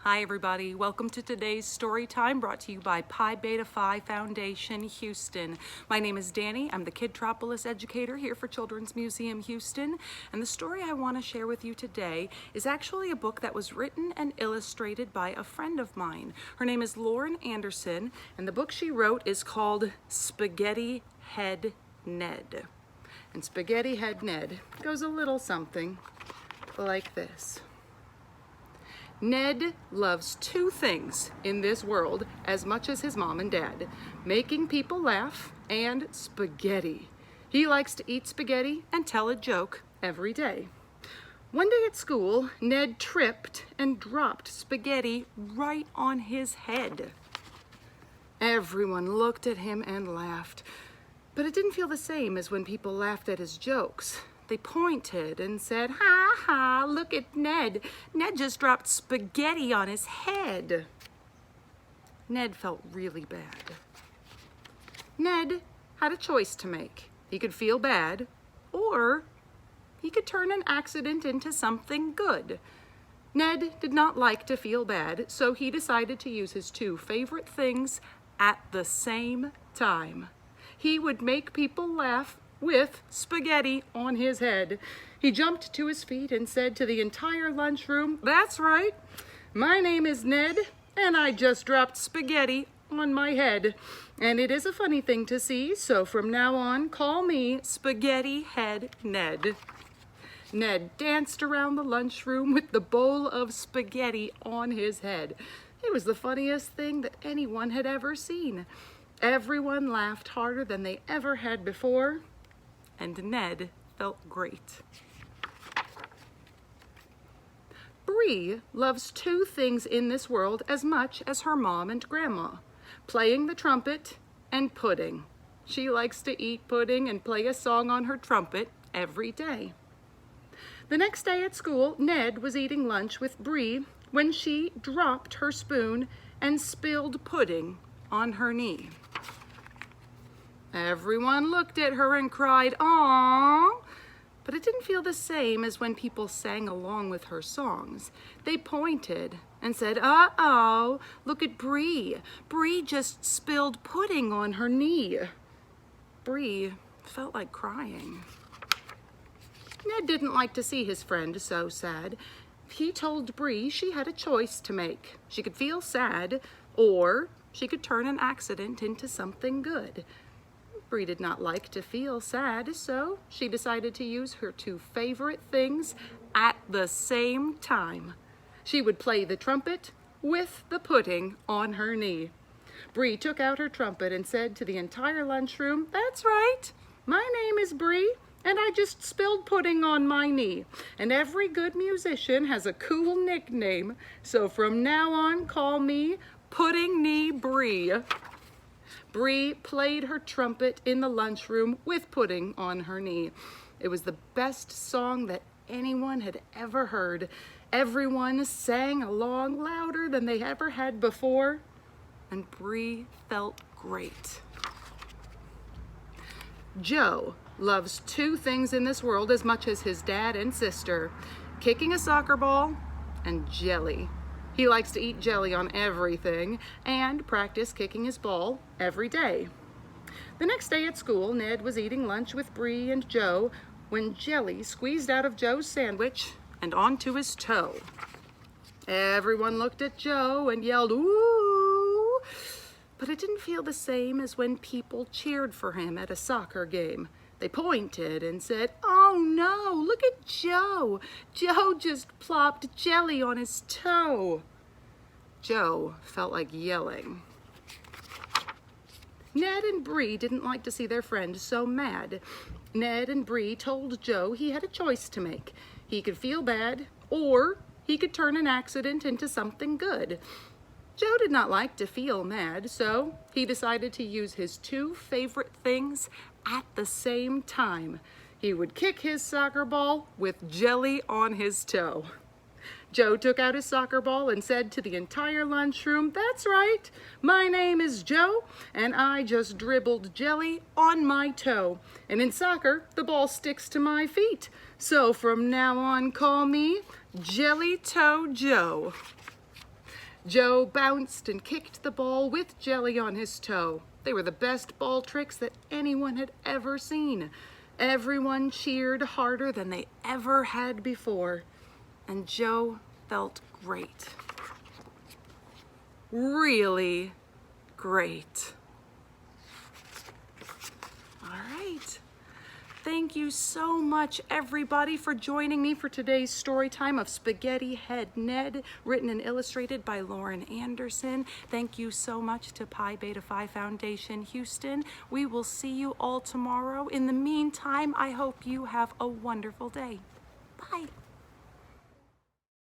Hi everybody, welcome to today's story time brought to you by Pi Beta Phi Foundation Houston. My name is Danny, I'm the Kidtropolis educator here for Children's Museum Houston, and the story I want to share with you today is actually a book that was written and illustrated by a friend of mine. Her name is Lauren Anderson, and the book she wrote is called Spaghetti Head Ned. And Spaghetti Head Ned goes a little something like this. Ned loves two things in this world as much as his mom and dad: making people laugh and spaghetti. He likes to eat spaghetti and tell a joke every day. One day at school, Ned tripped and dropped spaghetti right on his head. Everyone looked at him and laughed, but it didn't feel the same as when people laughed at his jokes. They pointed and said, "Ha ha, look at Ned. Ned just dropped spaghetti on his head." Ned felt really bad. Ned had a choice to make. He could feel bad, or he could turn an accident into something good. Ned did not like to feel bad, so he decided to use his two favorite things at the same time. He would make people laugh with spaghetti on his head. He jumped to his feet and said to the entire lunchroom, "That's right, my name is Ned, and I just dropped spaghetti on my head. And it is a funny thing to see, so from now on, call me Spaghetti Head Ned." Ned danced around the lunchroom with the bowl of spaghetti on his head. It was the funniest thing that anyone had ever seen. Everyone laughed harder than they ever had before, and Ned felt great. Brie loves two things in this world as much as her mom and grandma: playing the trumpet and pudding. She likes to eat pudding and play a song on her trumpet every day. The next day at school, Ned was eating lunch with Brie when she dropped her spoon and spilled pudding on her knee. Everyone looked at her and cried, "Aww!" But it didn't feel the same as when people sang along with her songs. They pointed and said, "Uh-oh, look at Brie. Brie just spilled pudding on her knee." Brie felt like crying. Ned didn't like to see his friend so sad. He told Brie she had a choice to make. She could feel sad, or she could turn an accident into something good. Brie did not like to feel sad, so she decided to use her two favorite things at the same time. She would play the trumpet with the pudding on her knee. Brie took out her trumpet and said to the entire lunchroom, "That's right, my name is Brie, and I just spilled pudding on my knee. And every good musician has a cool nickname, so from now on, call me Pudding Knee Brie." Brie played her trumpet in the lunchroom with pudding on her knee. It was the best song that anyone had ever heard. Everyone sang along louder than they ever had before, and Brie felt great. Joe loves two things in this world as much as his dad and sister: kicking a soccer ball and jelly. He likes to eat jelly on everything and practice kicking his ball every day. The next day at school, Ned was eating lunch with Brie and Joe when jelly squeezed out of Joe's sandwich and onto his toe. Everyone looked at Joe and yelled, "Ooh!" But it didn't feel the same as when people cheered for him at a soccer game. They pointed and said, "Oh no, look at Joe. Joe just plopped jelly on his toe." Joe felt like yelling. Ned and Brie didn't like to see their friend so mad. Ned and Brie told Joe he had a choice to make. He could feel bad, or he could turn an accident into something good. Joe did not like to feel mad, so he decided to use his two favorite things at the same time. He would kick his soccer ball with jelly on his toe. Joe took out his soccer ball and said to the entire lunchroom, "That's right, my name is Joe, and I just dribbled jelly on my toe. And in soccer, the ball sticks to my feet. So from now on, call me Jelly Toe Joe." Joe bounced and kicked the ball with jelly on his toe. They were the best ball tricks that anyone had ever seen. Everyone cheered harder than they ever had before, and Joe felt great. Really great. All right. Thank you so much, everybody, for joining me for today's story time of Spaghetti Head Ned, written and illustrated by Lauren Anderson. Thank you so much to Pi Beta Phi Foundation Houston. We will see you all tomorrow. In the meantime, I hope you have a wonderful day. Bye.